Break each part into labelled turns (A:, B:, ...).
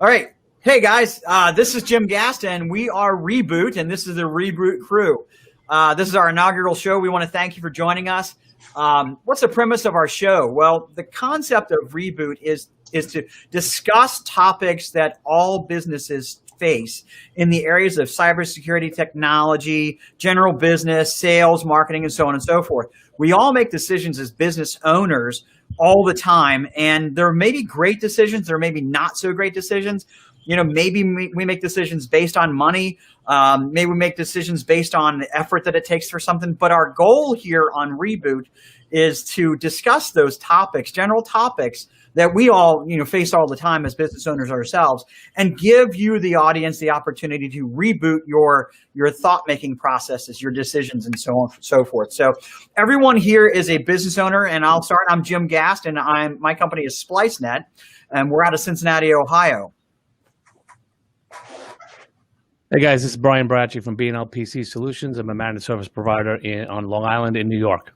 A: All right. Hey, guys. This is Jim Gaston. We are Reboot, and this is the Reboot crew. This is our inaugural show. We want to thank you for joining us. What's the premise of our show? Well, the concept of Reboot is to discuss topics that all businesses face in the areas of cybersecurity, technology, general business, sales, marketing, and so on and so forth. We all make decisions as business owners all the time, and there may be great decisions, there may be not so great decisions. You know, maybe we make decisions based on money. Maybe we make decisions based on the effort that it takes for something. But our goal here on Reboot is to discuss those topics, general topics that we all, face all the time as business owners ourselves, and give you, the audience, the opportunity to reboot your thought-making processes, your decisions, and so on and so forth. So everyone here is a business owner, and I'll start. I'm Jim Gast, and my company is SpliceNet, and we're out of Cincinnati, Ohio.
B: Hey guys, this is Brian Bracci from B&L PC Solutions. I'm a managed service provider on Long Island in New York.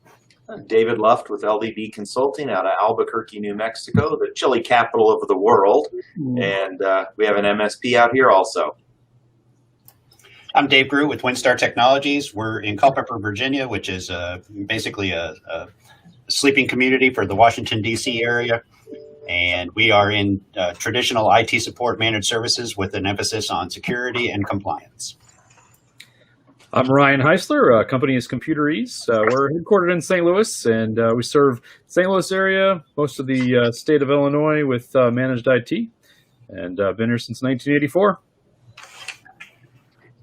C: David Luft with LDB Consulting out of Albuquerque, New Mexico, the chili capital of the world. And we have an MSP out here also.
D: I'm Dave Grew with WinStar Technologies. We're in Culpeper, Virginia, which is basically a sleeping community for the Washington, D.C. area. And we are in traditional IT support managed services with an emphasis on security and compliance.
E: I'm Ryan Heisler. Company is Computer Ease. We're headquartered in St. Louis, and we serve St. Louis area, most of the state of Illinois with managed IT, and been here since 1984.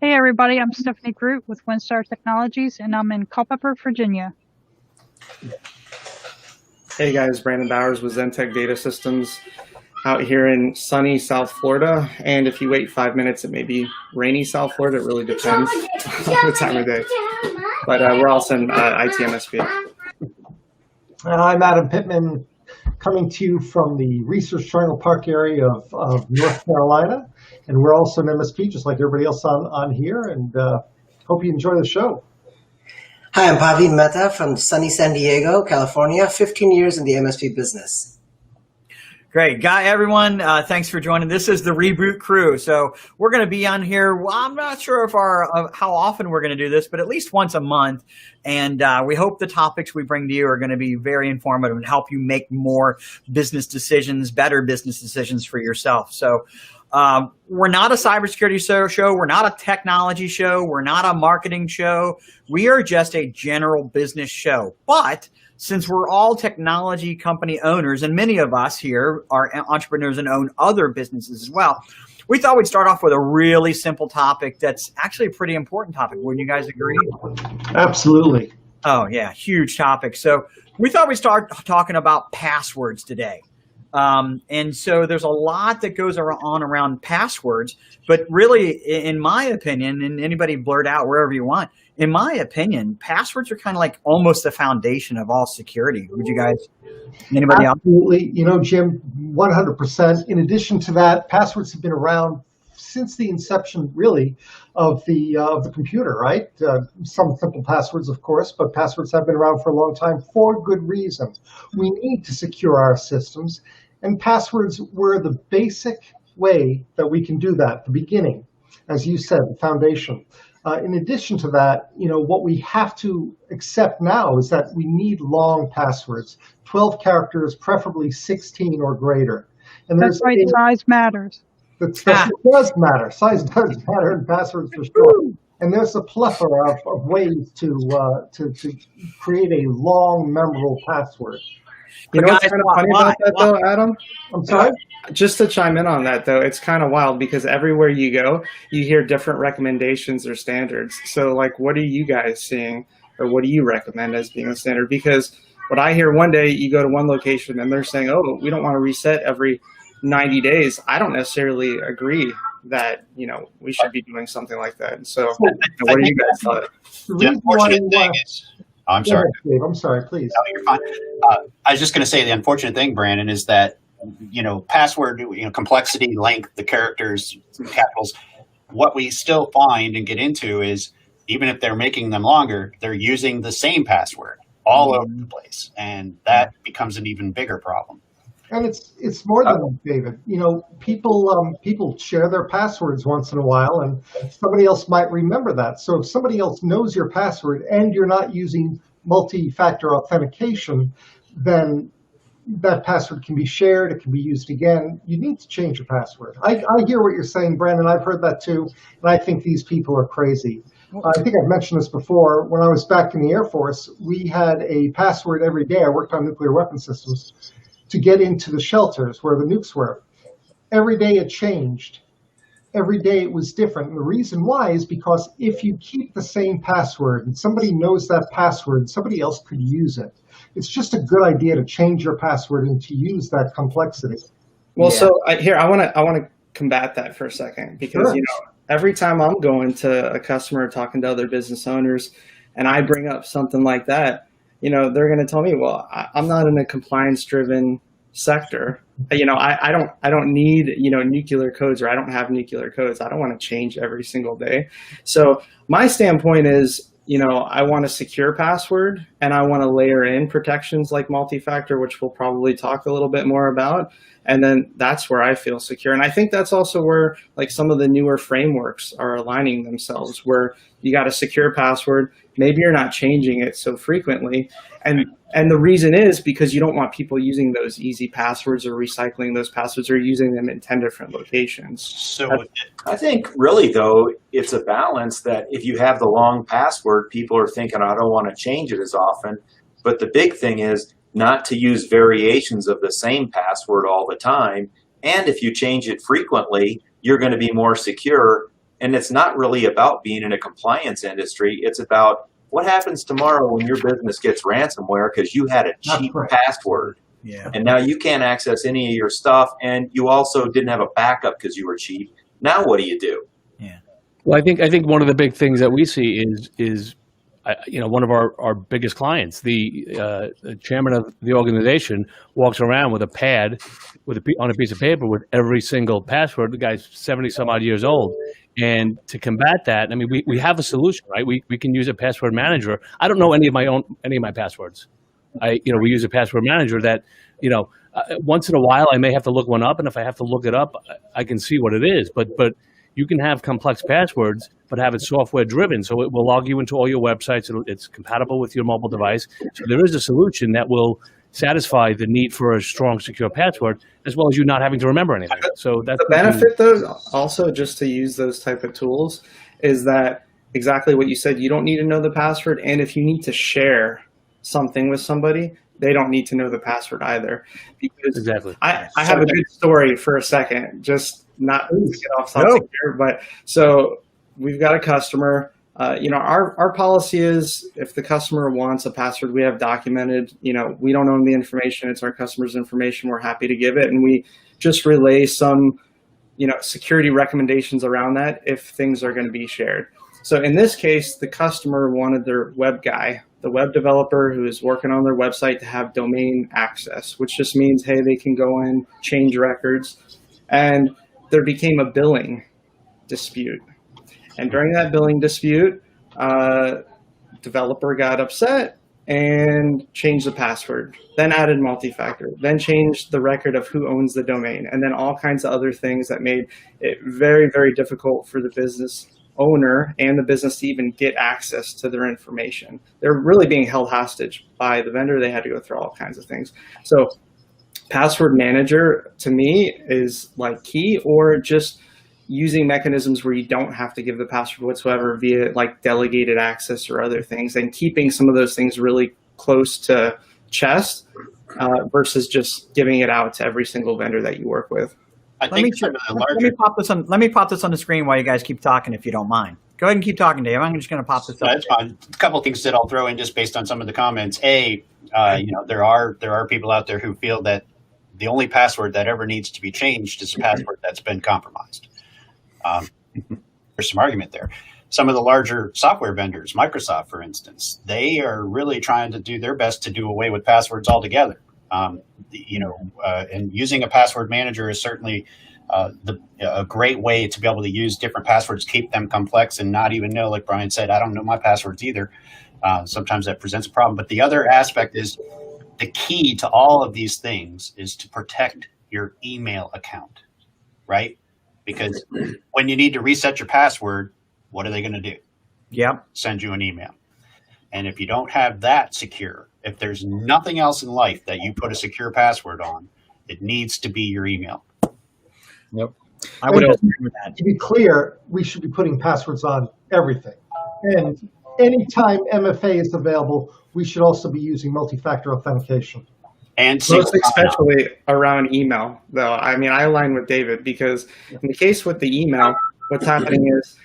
F: Hey everybody, I'm Stephanie Groot with WinStar Technologies, and I'm in Culpeper, Virginia.
G: Hey guys, Brandon Bowers with Zentech Data Systems out here in sunny South Florida. And if you wait 5 minutes, it may be rainy South Florida. It really depends on the time of day. But we're also in ITMSP.
H: I'm Adam Pittman, coming to you from the Research Triangle Park area of North Carolina. And we're also an MSP, just like everybody else on here. And hope you enjoy the show.
I: Hi, I'm Pavin Mehta from sunny San Diego, California, 15 years in the MSP business.
A: Great. Everyone, thanks for joining. This is the Reboot crew. So we're going to be on here. Well, I'm not sure if how often we're going to do this, but at least once a month. And we hope the topics we bring to you are going to be very informative and help you make more business decisions, better business decisions for yourself. So we're not a cybersecurity show. We're not a technology show. We're not a marketing show. We are just a general business show. But since we're all technology company owners, and many of us here are entrepreneurs and own other businesses as well, we thought we'd start off with a really simple topic that's actually a pretty important topic. Wouldn't you guys agree?
H: Absolutely.
A: Oh, yeah, huge topic. So we thought we'd start talking about passwords today. And so there's a lot that goes on around passwords, but really, in my opinion, and anybody blurt out wherever you want, in my opinion, passwords are kind of like almost the foundation of all security. Would you guys, anybody else?
H: Absolutely. Jim, 100%. In addition to that, passwords have been around since the inception, really, of the computer, right? Some simple passwords, of course, but passwords have been around for a long time for good reason. We need to secure our systems, and passwords were the basic way that we can do that, the beginning, as you said, the foundation. In addition to that, what we have to accept now is that we need long passwords, 12 characters, preferably 16 or greater. And
F: that's right, size matters.
H: It does matter. Size does matter in passwords for sure. And there's a plethora of ways to create a long, memorable password.
G: You know what's kind of funny about that, though, Adam?
H: I'm sorry?
G: Just to chime in on that, though, it's kind of wild because everywhere you go, you hear different recommendations or standards. So, what are you guys seeing, or what do you recommend as being a standard? Because what I hear one day, you go to one location and they're saying, oh, we don't want to reset every 90 days. I don't necessarily agree that, we should be doing something like that. So, what do you guys thought?
D: The unfortunate thing is, I'm sorry.
H: Dave, I'm sorry, please.
D: No, you're fine. I was just going to say the unfortunate thing, Brandon, is that, password, complexity, length, the characters, capitals, what we still find and get into is even if they're making them longer, they're using the same password all over the place. And that becomes an even bigger problem.
H: And it's more than that, David. You know, people share their passwords once in a while, and somebody else might remember that. So if somebody else knows your password and you're not using multi-factor authentication, then that password can be shared. It can be used again. You need to change your password. I hear what you're saying, Brandon. I've heard that too, and I think these people are crazy. I think I've mentioned this before. When I was back in the Air Force, we had a password every day. I worked on nuclear weapon systems to get into the shelters where the nukes were. Every day it changed. Every day it was different. And the reason why is because if you keep the same password and somebody knows that password, somebody else could use it. It's just a good idea to change your password and to use that complexity.
G: Well, so I want to combat that for a second, because
H: Sure.
G: every time I'm going to a customer, talking to other business owners, and I bring up something like that, they're going to tell me, well, I'm not in a compliance-driven sector. I don't need, nuclear codes, or I don't have nuclear codes. I don't want to change every single day. So my standpoint is, I want a secure password, and I want to layer in protections like multi-factor, which we'll probably talk a little bit more about. And then that's where I feel secure. And I think that's also where like some of the newer frameworks are aligning themselves, where you got a secure password. Maybe you're not changing it so frequently. And the reason is because you don't want people using those easy passwords or recycling those passwords or using them in 10 different locations.
D: So
C: I think really, though, it's a balance that if you have the long password, people are thinking, I don't want to change it as often. But the big thing is not to use variations of the same password all the time. And if you change it frequently, you're going to be more secure. And it's not really about being in a compliance industry. It's about what happens tomorrow when your business gets ransomware because you had a cheap password.
A: Yeah.
C: And now you can't access any of your stuff. And you also didn't have a backup because you were cheap. Now what do you do?
A: Yeah.
B: Well, I think one of the big things that we see is one of our biggest clients, the chairman of the organization, walks around with a pad on a piece of paper with every single password. The guy's 70 some odd years old. And to combat that, I mean, we have a solution, right? We can use a password manager. I don't know any of my passwords. We use a password manager that, once in a while I may have to look one up, and if I have to look it up, I can see what it is. But you can have complex passwords, but have it software driven, so it will log you into all your websites. It's compatible with your mobile device. So there is a solution that will satisfy the need for a strong, secure password, as well as you not having to remember anything. So that's
G: the benefit, though, also just to use those type of tools, is that exactly what you said. You don't need to know the password, and if you need to share something with somebody, they don't need to know the password either. Because
B: exactly.
G: I have a good story for a second, just not to get off topic here, but so we've got a customer. Our policy is if the customer wants a password, we have documented, we don't own the information. It's our customer's information. We're happy to give it. And we just relay some, security recommendations around that if things are going to be shared. So in this case, the customer wanted their web guy, the web developer who is working on their website, to have domain access, which just means, hey, they can go in, change records. And there became a billing dispute. And during that billing dispute, developer got upset and changed the password, then added multi-factor, then changed the record of who owns the domain, and then all kinds of other things that made it very, very difficult for the business owner and the business to even get access to their information. They're really being held hostage by the vendor. They had to go through all kinds of things. So password manager to me is like key, or just using mechanisms where you don't have to give the password whatsoever via like delegated access or other things, and keeping some of those things really close to chest versus just giving it out to every single vendor that you work with.
A: Let me pop this on the screen while you guys keep talking, if you don't mind. Go ahead and keep talking, Dave. I'm just going to pop this up.
D: That's fine. A couple of things that I'll throw in just based on some of the comments. There are people out there who feel that the only password that ever needs to be changed is a password that's been compromised. There's some argument there. Some of the larger software vendors, Microsoft, for instance, they are really trying to do their best to do away with passwords altogether. And using a password manager is certainly a great way to be able to use different passwords, keep them complex, and not even know, like Brian said, I don't know my passwords either. Sometimes that presents a problem. But the other aspect is the key to all of these things is to protect your email account, right? Because when you need to reset your password, what are they going to do?
A: Yep.
D: Send you an email. And if you don't have that secure, if there's nothing else in life that you put a secure password on, it needs to be your email.
E: Yep.
A: I would agree with that.
H: To be clear, we should be putting passwords on everything. And anytime MFA is available, we should also be using multi-factor authentication.
D: And
G: Most especially around email, though. I mean, I align with David because in the case with the email, what's happening is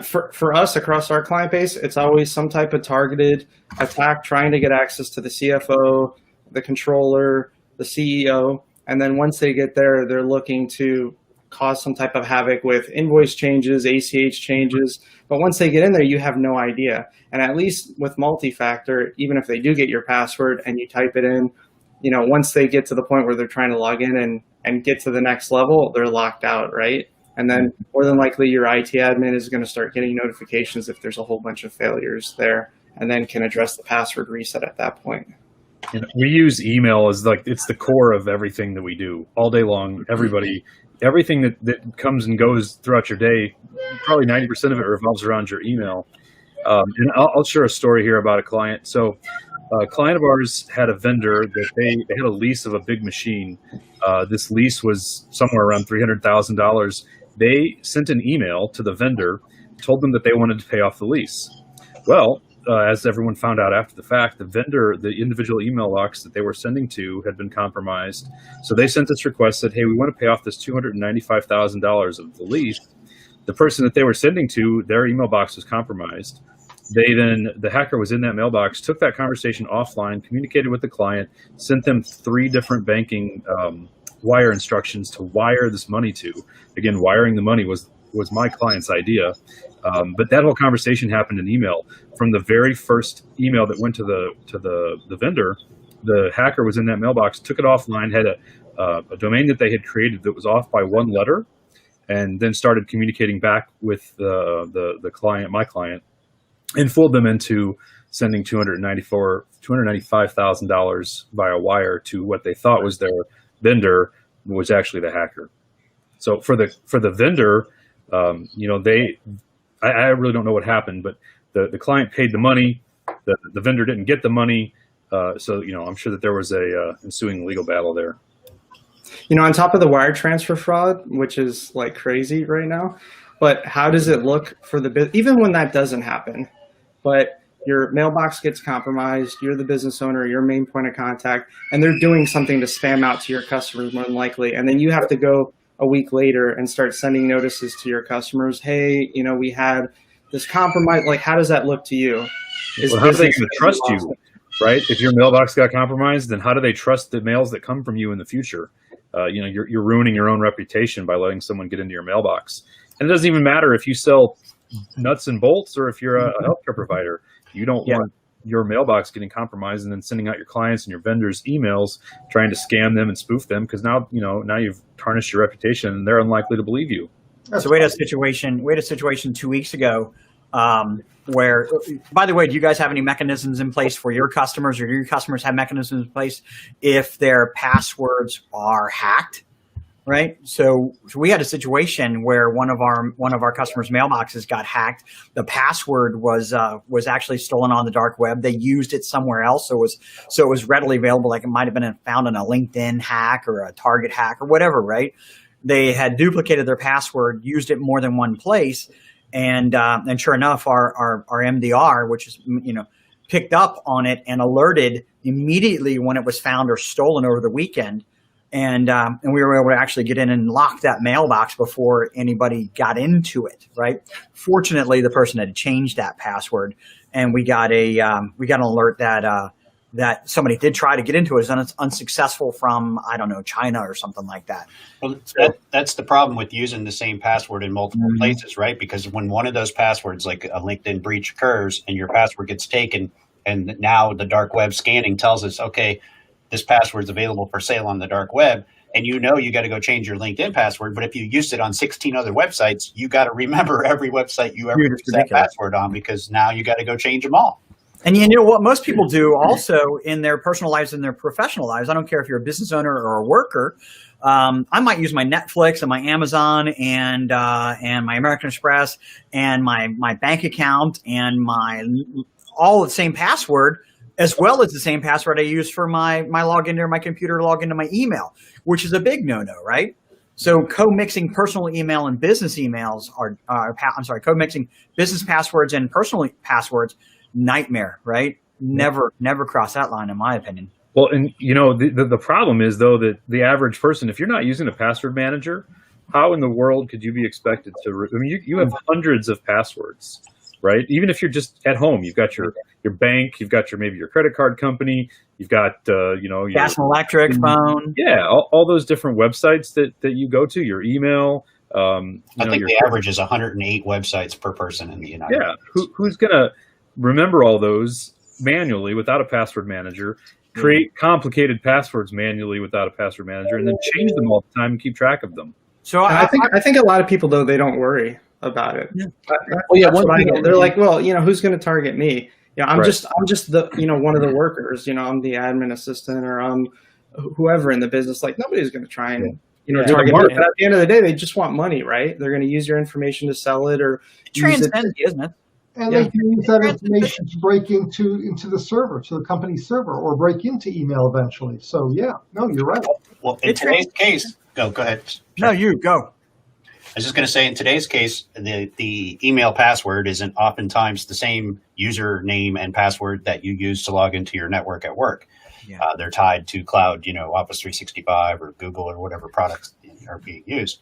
G: for us across our client base, it's always some type of targeted attack trying to get access to the CFO, the controller, the CEO. And then once they get there, they're looking to cause some type of havoc with invoice changes, ACH changes. But once they get in there, you have no idea. And at least with multi-factor, even if they do get your password and you type it in, you know, once they get to the point where they're trying to log in and get to the next level, they're locked out, right? And then more than likely your IT admin is going to start getting notifications if there's a whole bunch of failures there, and then can address the password reset at that point.
E: You know, we use email as like it's the core of everything that we do all day long. Everything that comes and goes throughout your day, probably 90% of it revolves around your email. And I'll share a story here about a client. So a client of ours had a vendor that they had a lease of a big machine. This lease was somewhere around $300,000. They sent an email to the vendor, told them that they wanted to pay off the lease. Well, as everyone found out after the fact, the individual email box that they were sending to had been compromised. So they sent this request, said, hey, we want to pay off this $295,000 of the lease. The person that they were sending to, their email box was compromised. The hacker was in that mailbox, took that conversation offline, communicated with the client, sent them 3 different banking wire instructions to wire this money to. Again, wiring the money was my client's idea. But that whole conversation happened in email. From the very first email that went to the vendor, the hacker was in that mailbox, took it offline, had a domain that they had created that was off by 1 letter, and then started communicating back with the client, my client, and fooled them into sending $295,000 via wire to what they thought was their vendor, was actually the hacker. So for the vendor, you know, I really don't know what happened, but the client paid the money, the vendor didn't get the money, so you know, I'm sure that there was a ensuing legal battle there.
G: You know, on top of the wire transfer fraud, which is like crazy right now, but how does it look for even when that doesn't happen, but your mailbox gets compromised, you're the business owner, your main point of contact, and they're doing something to spam out to your customers more than likely, and then you have to go a week later and start sending notices to your customers, hey, you know, we had this compromise. Like, how does that look to you?
E: Well, how are they going to trust you, right? If your mailbox got compromised, then how do they trust the mails that come from you in the future? You know, you're ruining your own reputation by letting someone get into your mailbox. And it doesn't even matter if you sell nuts and bolts or if you're a healthcare provider. You don't want your mailbox getting compromised and then sending out your clients and your vendors emails trying to scam them and spoof them, because now you've tarnished your reputation and they're unlikely to believe you.
A: So we had a situation 2 weeks ago where, by the way, do you guys have any mechanisms in place for your customers, or do your customers have mechanisms in place if their passwords are hacked? Right. So we had a situation where one of our customers' mailboxes got hacked. The password was actually stolen on the dark web. They used it somewhere else. So it was readily available. Like it might have been found in a LinkedIn hack or a Target hack or whatever. Right. They had duplicated their password, used it more than one place. And sure enough, our MDR, which is, you know, picked up on it and alerted immediately when it was found or stolen over the weekend. And we were able to actually get in and lock that mailbox before anybody got into it. Right. Fortunately, the person had changed that password, and we got an alert that somebody did try to get into it, and it's unsuccessful from, I don't know, China or something like that.
D: Well, that's the problem with using the same password in multiple places, right? Because when one of those passwords, like a LinkedIn breach, occurs and your password gets taken, and now the dark web scanning tells us, okay, this password is available for sale on the dark web, and you got to go change your LinkedIn password. But if you used it on 16 other websites, you got to remember every website you ever used that password on, because now you got to go change them all.
A: And you know what most people do also in their personal lives and their professional lives, I don't care if you're a business owner or a worker, I might use my Netflix and my Amazon and my American Express and my bank account and all the same password, as well as the same password I use for my login to my computer, login to my email, which is a big no-no, right? So co-mixing personal email and business emails co-mixing business passwords and personal passwords, nightmare, right? Never cross that line, in my opinion.
E: Well, and the problem is though that the average person, if you're not using a password manager, how in the world could you be expected to? I mean, you have hundreds of passwords, right? Even if you're just at home, you've got your bank, you've got maybe your credit card company, you've got your
A: gas and electric, phone.
E: Yeah, all those different websites that you go to, your email.
D: I think the average is 108 websites per person in the United States.
E: Who's gonna remember all those manually without a password manager? Create complicated passwords manually without a password manager, and then change them all the time and keep track of them.
G: So I think a lot of people though, they don't worry about it.
B: Yeah.
G: They're like, well, who's going to target me? I'm just the one of the workers. I'm the admin assistant, or I'm whoever in the business. Like nobody's going to try and target me. But at the end of the day, they just want money, right? They're going to use your information to sell it or
A: transcend the business.
H: And they can use that information to break into the server, to the company's server, or break into email eventually. So yeah, no, you're right.
D: Well, in today's case, go ahead.
A: No, you go.
D: I was just going to say, in today's case, the email password isn't oftentimes the same username and password that you use to log into your network at work. Yeah. They're tied to cloud, Office 365 or Google or whatever products are being used.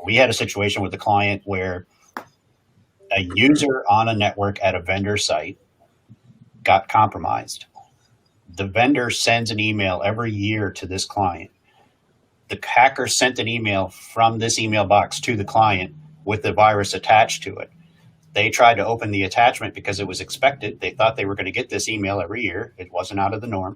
D: We had a situation with a client where a user on a network at a vendor site got compromised. The vendor sends an email every year to this client. The hacker sent an email from this email box to the client with the virus attached to it. They tried to open the attachment because it was expected. They thought they were going to get this email every year. It wasn't out of the norm.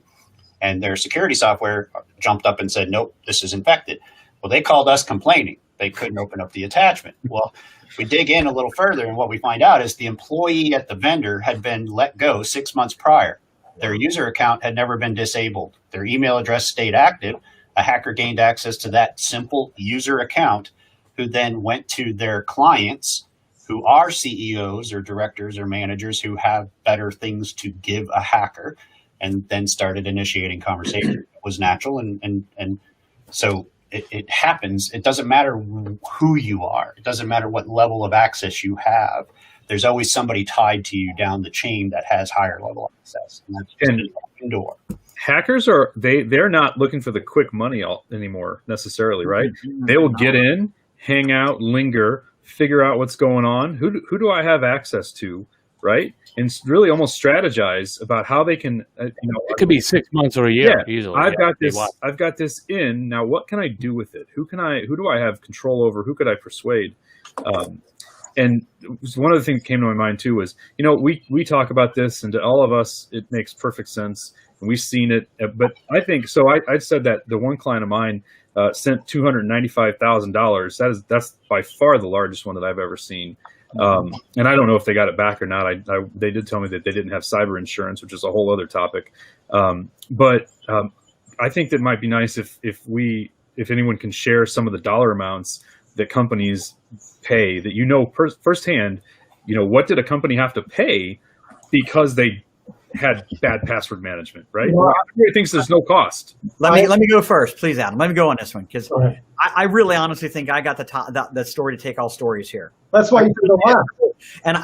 D: And their security software jumped up and said, nope, this is infected. Well, they called us complaining. They couldn't open up the attachment. Well, we dig in a little further, and what we find out is the employee at the vendor had been let go 6 months prior. Their user account had never been disabled. Their email address stayed active. A hacker gained access to that simple user account, who then went to their clients, who are CEOs or directors or managers who have better things to give a hacker, and then started initiating conversation. It was natural, and so it happens. It doesn't matter who you are. It doesn't matter what level of access you have. There's always somebody tied to you down the chain that has higher level access. And that's just an open door.
E: Hackers they're not looking for the quick money anymore necessarily, right? They will get in, hang out, linger, figure out what's going on. Who do I have access to, right? And really almost strategize about how they can. It
B: could be 6 months or a year.
E: Yeah,
B: easily.
E: I've got this in now. What can I do with it? Who do I have control over? Who could I persuade? And one of the things that came to my mind too was, we talk about this, and to all of us, it makes perfect sense, and we've seen it. But I think so. I said that the one client of mine sent $295,000. That's by far the largest one that I've ever seen. And I don't know if they got it back or not. They did tell me that they didn't have cyber insurance, which is a whole other topic. But I think that might be nice if anyone can share some of the dollar amounts that companies pay, that firsthand, what did a company have to pay because they had bad password management, right? Well, everybody thinks there's no cost.
A: Let me go first, please, Adam. Let me go on this one, because I really honestly think I got the story to take all stories here.
H: That's why you did the last.
A: And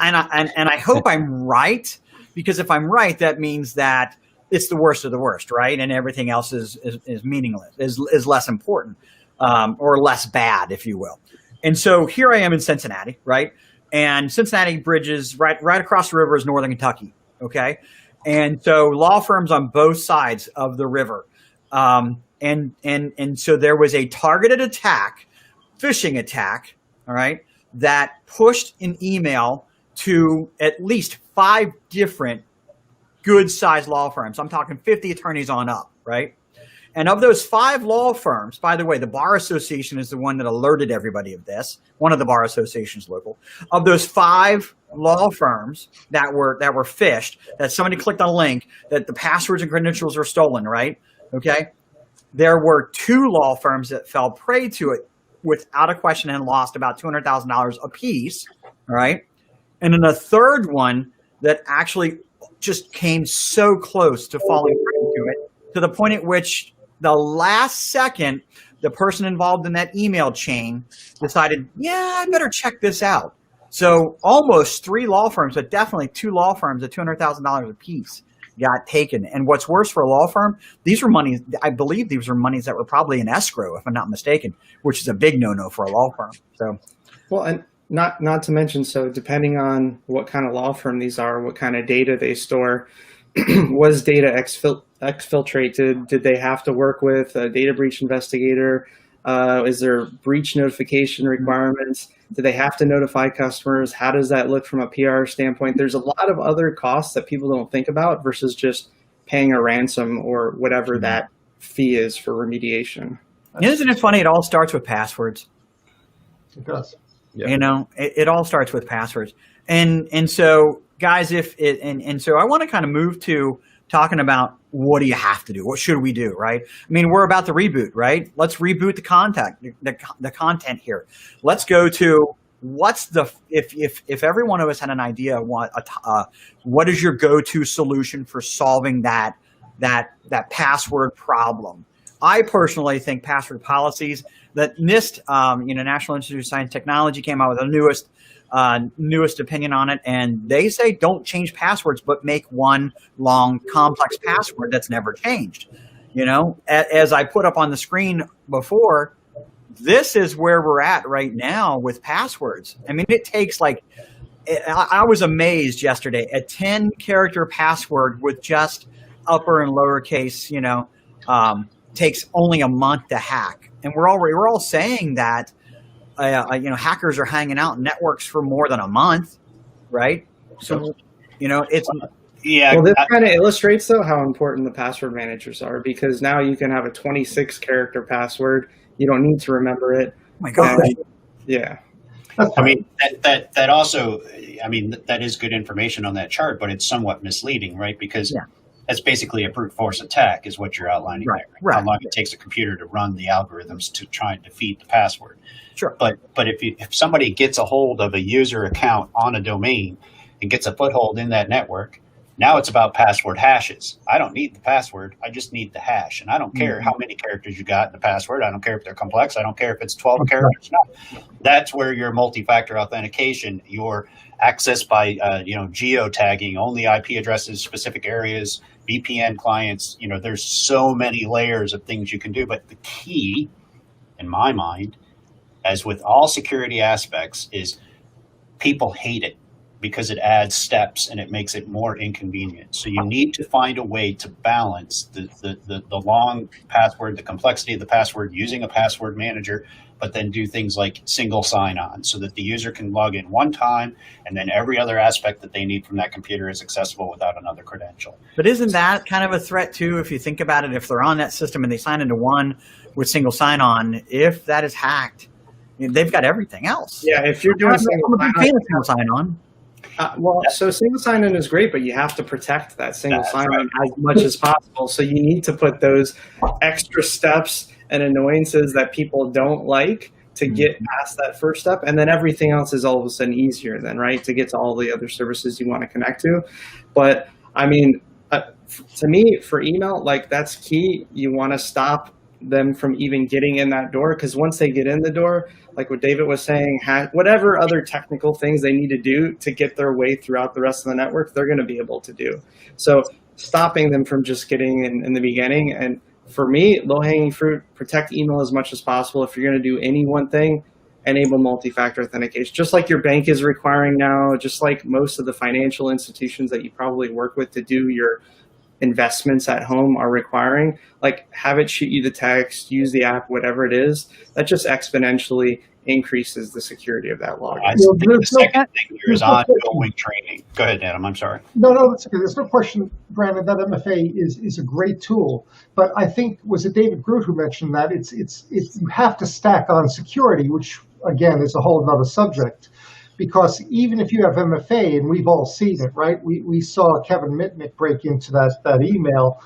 A: I hope I'm right, because if I'm right, that means that it's the worst of the worst, right? And everything else is meaningless, is less important, or less bad, if you will. And so here I am in Cincinnati, right? And Cincinnati bridges right across the river is Northern Kentucky, okay? And so law firms on both sides of the river. And so there was a targeted attack, phishing attack, all right, that pushed an email to at least 5 different good-sized law firms. I'm talking 50 attorneys on up, right? And of those 5 law firms, by the way, the Bar Association is the one that alerted everybody of this. One of the bar associations local. Of those 5 law firms that were phished, that somebody clicked on a link, that the passwords and credentials were stolen, right? Okay. There were 2 law firms that fell prey to it without a question and lost about $200,000 apiece. All right. And then a third one that actually just came so close to falling prey to it, to the point at which the last second, the person involved in that email chain decided, yeah, I better check this out. So almost 3 law firms, but definitely 2 law firms at $200,000 apiece got taken. And what's worse for a law firm, these were monies, I believe these were monies that were probably in escrow, if I'm not mistaken, which is a big no-no for a law firm. So,
G: well, and not to mention, so depending on what kind of law firm these are, what kind of data they store, was data exfiltrated? Did they have to work with a data breach investigator? Is there breach notification requirements? Do they have to notify customers? How does that look from a PR standpoint? There's a lot of other costs that people don't think about versus just paying a ransom or whatever that fee is for remediation.
A: Isn't it funny? It all starts with passwords.
H: It does.
E: Yeah.
A: You know, it all starts with passwords. And so, guys, so I want to kind of move to talking about what do you have to do? What should we do, right? I mean, we're about to reboot, right? Let's reboot the content here. Let's go to if every one of us had an idea what is your go-to solution for solving that password problem? I personally think password policies. That NIST, National Institute of Science and Technology, came out with the newest opinion on it, and they say don't change passwords, but make one long, complex password that's never changed. You know, as I put up on the screen before, this is where we're at right now with passwords. I mean, it takes I was amazed yesterday, a 10-character password with just upper and lowercase, takes only a month to hack. And we're all saying that, hackers are hanging out in networks for more than a month, right? So, it's
D: yeah.
G: Well, this kind of illustrates though how important the password managers are, because now you can have a 26-character password. You don't need to remember it.
A: Oh my God.
G: Yeah.
D: I mean, that also, that is good information on that chart, but it's somewhat misleading, right? Because that's basically a brute force attack is what you're outlining there.
A: Right.
D: How long it takes a computer to run the algorithms to try and defeat the password.
A: Sure.
D: But if somebody gets a hold of a user account on a domain and gets a foothold in that network, now it's about password hashes. I don't need the password. I just need the hash. And I don't care how many characters you got in the password. I don't care if they're complex. I don't care if it's 12 characters. No. That's where your multi-factor authentication, your access by geotagging, only IP addresses, specific areas, VPN clients, there's so many layers of things you can do. But the key, in my mind, as with all security aspects, is people hate it because it adds steps and it makes it more inconvenient. So you need to find a way to balance the long password, the complexity of the password, using a password manager, but then do things like single sign-on so that the user can log in one time and then every other aspect that they need from that computer is accessible without another credential.
A: But isn't that kind of a threat too, if you think about it, if they're on that system and they sign into one with single sign-on, if that is hacked, they've got everything else.
G: Yeah, if you're doing single
A: sign-on.
G: So single sign-on is great, but you have to protect that single sign-on as much as possible. So you need to put those extra steps and annoyances that people don't like to get past that first step. And then everything else is all of a sudden easier then, right? To get to all the other services you want to connect to. But I mean, to me, for email, that's key. You want to stop them from even getting in that door, because once they get in the door, like what David was saying, whatever other technical things they need to do to get their way throughout the rest of the network, they're going to be able to do. So stopping them from just getting in the beginning. And for me, low-hanging fruit, protect email as much as possible. If you're going to do any one thing, enable multi-factor authentication, just like your bank is requiring now, just like most of the financial institutions that you probably work with to do your investments at home are requiring, like have it shoot you the text, use the app, whatever it is, that just exponentially increases the security of that login.
D: I think the second thing here is ongoing training. Go ahead, Adam. I'm sorry.
H: No, that's okay. There's no question, Brandon, that MFA is a great tool. But I think, was it David Groot who mentioned that it's you have to stack on security, which again is a whole other subject. Because even if you have MFA, and we've all seen it, right? We saw Kevin Mitnick break into that email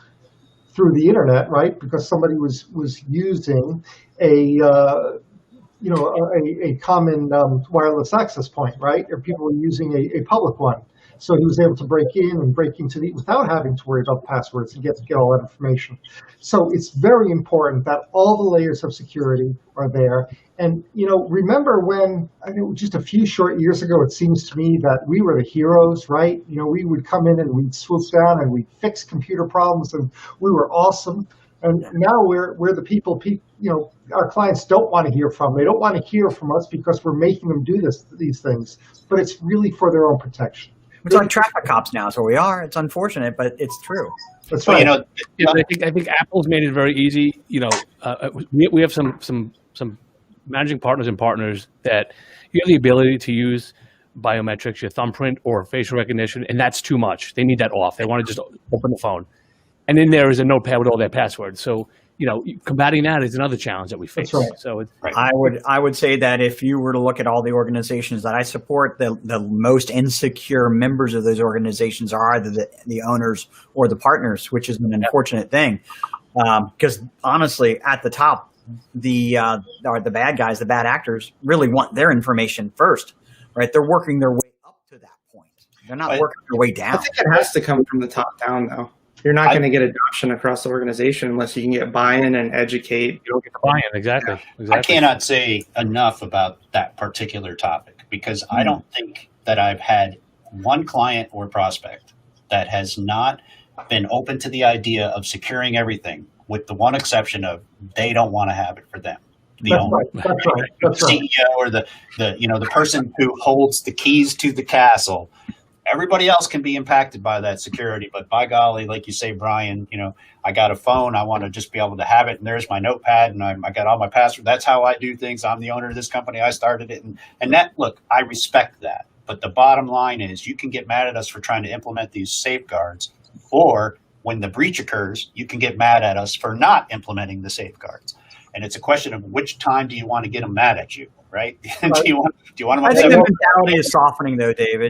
H: through the internet, right? Because somebody was using a common wireless access point, right? Or people were using a public one. So he was able to break in and break into without having to worry about passwords and get all that information. So it's very important that all the layers of security are there. And, remember when, just a few short years ago, it seems to me that we were the heroes, right? We would come in and we'd swoop down and we'd fix computer problems and we were awesome. And now we're the people, our clients don't want to hear from. They don't want to hear from us because we're making them do these things. But it's really for their own protection.
A: It's like traffic cops now, so we are. It's unfortunate, but it's true.
H: That's right.
B: I think Apple's made it very easy. We have some managing partners and partners that you have the ability to use biometrics, your thumbprint or facial recognition, and that's too much. They need that off. They want to just open the phone. And in there is a notepad with all their passwords. So, combating that is another challenge that we face.
H: That's right.
B: So
A: I would say that if you were to look at all the organizations that I support, the most insecure members of those organizations are either the owners or the partners, which is an unfortunate thing. Because honestly, at the top, the bad guys, the bad actors, really want their information first, right? They're working their way up to that point. They're not working their way down.
G: I think it has to come from the top down, though. You're not going to get adoption across the organization unless you can get buy-in and educate.
B: You don't get the buy-in, exactly.
D: I cannot say enough about that particular topic because I don't think that I've had one client or prospect that has not been open to the idea of securing everything, with the one exception of they don't want to have it for them. The owner,
H: That's right.
D: CEO or the person who holds the keys to the castle. Everybody else can be impacted by that security, but by golly, like you say, Brian, I got a phone. I want to just be able to have it, and there's my notepad, and I got all my passwords. That's how I do things. I'm the owner of this company. I started it, and that. Look, I respect that, but the bottom line is, you can get mad at us for trying to implement these safeguards, or when the breach occurs, you can get mad at us for not implementing the safeguards. And it's a question of which time do you want to get them mad at you, right? do you want them?
A: I think the mentality is softening, though, Dave.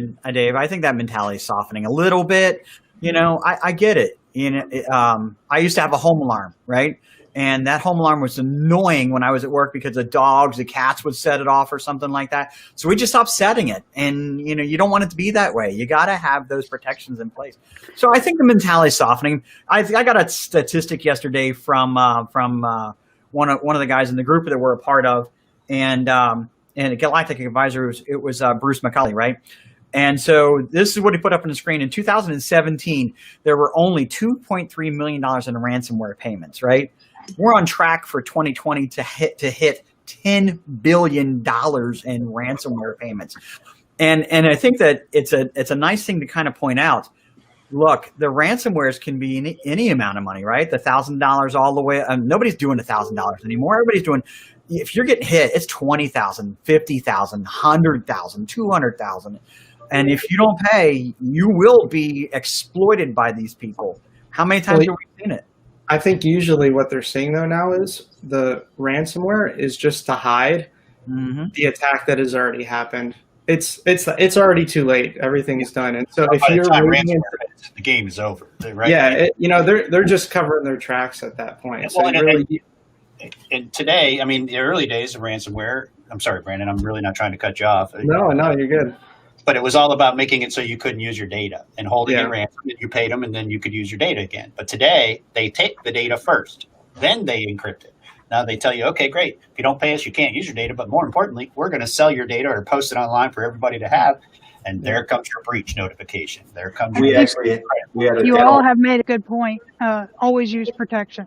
A: I think that mentality is softening a little bit. I get it. I used to have a home alarm, right? And that home alarm was annoying when I was at work because the dogs, the cats would set it off or something like that. So we just stopped setting it. And, you don't want it to be that way. You got to have those protections in place. So I think the mentality is softening. I got a statistic yesterday from one of the guys in the group that we're a part of. And a Galactic Advisor, it was Bruce McCauley, right? And so this is what he put up on the screen. In 2017, there were only $2.3 million in ransomware payments, right? We're on track for 2020 to hit $10 billion in ransomware payments. And I think that it's a nice thing to kind of point out. Look, the ransomwares can be any amount of money, right? The $1,000 all the way. Nobody's doing $1,000 anymore. Everybody's doing. If you're getting hit, it's $20,000, $50,000, $100,000, $200,000, and if you don't pay, you will be exploited by these people. How many times have we seen it?
G: I think usually what they're saying though now is the ransomware is just to hide the attack that has already happened. It's already too late. Everything's done, and so if you're
D: the game is over, right?
G: Yeah, they're just covering their tracks at that point. So
D: and today, I mean, the early days of ransomware. I'm sorry, Brandon. I'm really not trying to cut you off.
G: No, you're good.
D: But it was all about making it so you couldn't use your data and holding it ransom. You paid them, and then you could use your data again. But today, they take the data first, then they encrypt it. Now they tell you, okay, great. If you don't pay us, you can't use your data. But more importantly, we're going to sell your data or post it online for everybody to have. And there comes your breach notification. There comes
F: you all have made a good point. Always use protection.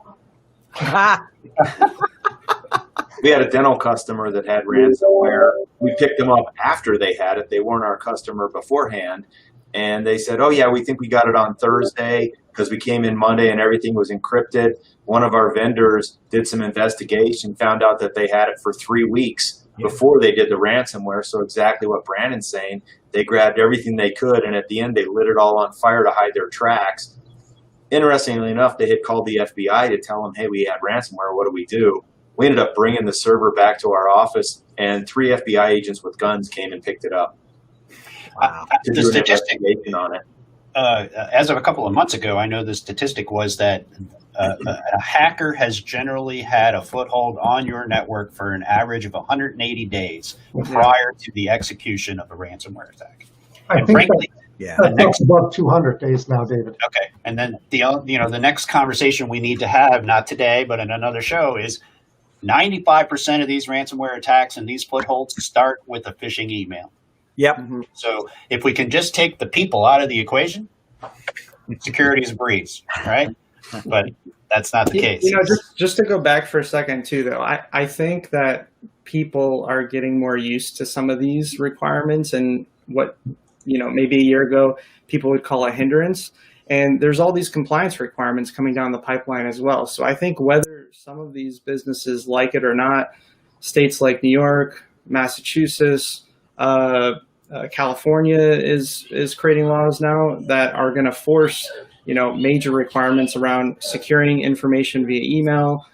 C: We had a dental customer that had ransomware. We picked them up after they had it. They weren't our customer beforehand. And they said, oh, yeah, we think we got it on Thursday. because we came in Monday and everything was encrypted. One of our vendors did some investigation, found out that they had it for 3 weeks before they did the ransomware. So exactly what Brandon's saying, they grabbed everything they could, and at the end they lit it all on fire to hide their tracks. Interestingly enough, they had called the FBI to tell them, hey, we had ransomware, what do we do? We ended up bringing the server back to our office, and 3 FBI agents with guns came and picked it up.
A: Wow.
C: To do an investigation on it.
D: As of a couple of months ago, I know the statistic was that a hacker has generally had a foothold on your network for an average of 180 days prior to the execution of a ransomware attack.
H: I
D: And
H: think
D: frankly,
H: that's above 200 days now, David.
D: okay. And then the next conversation we need to have, not today, but in another show, is 95% of these ransomware attacks and these footholds start with a phishing email.
A: Yep.
D: So if we can just take the people out of the equation, security is a breeze, right? But that's not the case.
G: Just to go back for a second too, though, I think that people are getting more used to some of these requirements and what, maybe a year ago people would call a hindrance. And there's all these compliance requirements coming down the pipeline as well. So I think whether some of these businesses like it or not, states like New York, Massachusetts, California is creating laws now that are going to force, major requirements around securing information via email,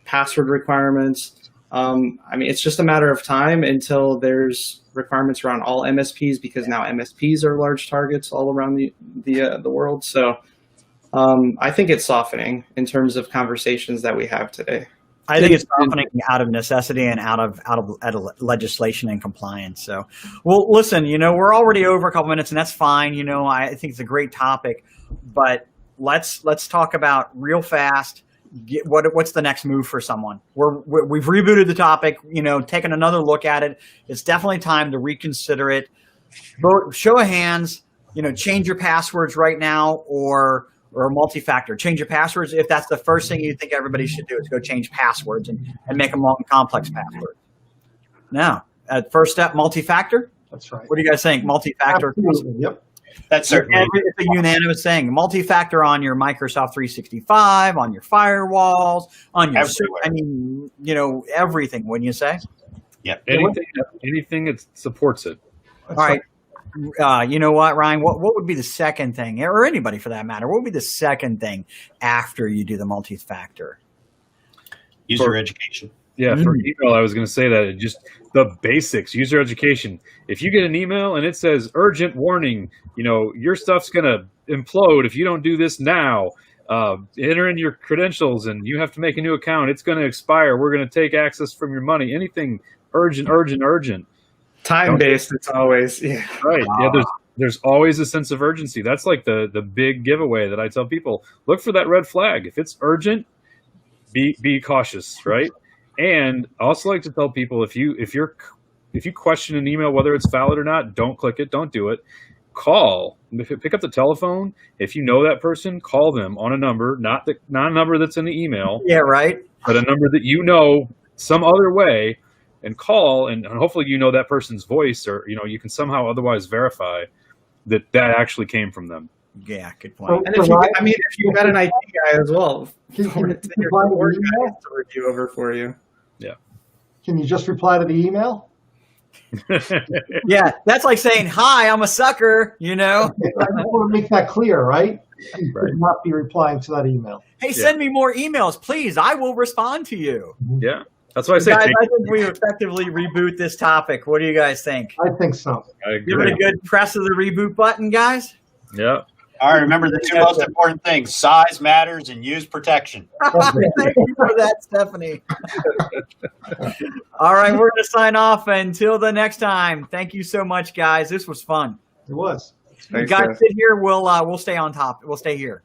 G: password requirements. It's just a matter of time until there's requirements around all MSPs, because now MSPs are large targets all around the world. So I think it's softening in terms of conversations that we have today.
A: I think it's softening out of necessity and out of legislation and compliance. So, well, listen, we're already over a couple minutes, and that's fine. I think it's a great topic, but let's talk about real fast. What's the next move for someone? We've rebooted the topic, taken another look at it. It's definitely time to reconsider it. Show of hands, change your passwords right now, or multi-factor. Change your passwords. If that's the first thing you think everybody should do, is go change passwords and make them long and complex passwords. Now, first step, multi-factor.
H: That's right.
A: What do you guys think? Multi-factor.
H: Absolutely. Yep.
D: That's certainly
A: it's a unanimous thing. Multi-factor on your Microsoft 365, on your firewalls, on your
D: everywhere.
A: Everything. Wouldn't you say?
D: Yep.
E: Anything that supports it.
H: That's
A: all right. You know what, Ryan? What would be the second thing, or anybody for that matter? What would be the second thing after you do the multi-factor?
D: User education.
E: Yeah, for email, I was going to say that just the basics, user education. If you get an email and it says urgent warning, your stuff's going to implode if you don't do this now. Enter in your credentials and you have to make a new account. It's going to expire. We're going to take access from your money. Anything urgent.
G: Time-based, it's always,
E: right. Yeah, there's always a sense of urgency. That's like the big giveaway that I tell people. Look for that red flag. If it's urgent, be cautious, right? And I also like to tell people, if you question an email whether it's valid or not, don't click it, don't do it. Call. Pick up the telephone. If you know that person, call them on a number, not a number that's in the email.
A: Yeah, right.
E: But a number that some other way. And call, and hopefully that person's voice, or you can somehow otherwise verify that actually came from them.
A: Yeah, good point.
G: And if you got an IT guy as well,
H: Can you
G: your support guy to review over for you.
E: Yeah.
H: Can you just reply to the email?
A: Yeah, that's like saying, "Hi, I'm a sucker."
H: I want to make that clear, right? You should not be replying to that email.
A: Hey, send me more emails, please. I will respond to you.
E: Yeah. That's why I say.
A: Guys, I think we effectively reboot this topic. What do you guys think?
H: I think so.
E: I agree.
A: Give it a good press of the reboot button, guys.
E: Yeah.
D: All right, remember the two most important things: size matters and use protection.
A: Thank you for that, Stephanie. All right, we're going to sign off until the next time. Thank you so much, guys. This was fun.
H: It was.
A: You guys sit here. We'll stay on top. We'll stay here.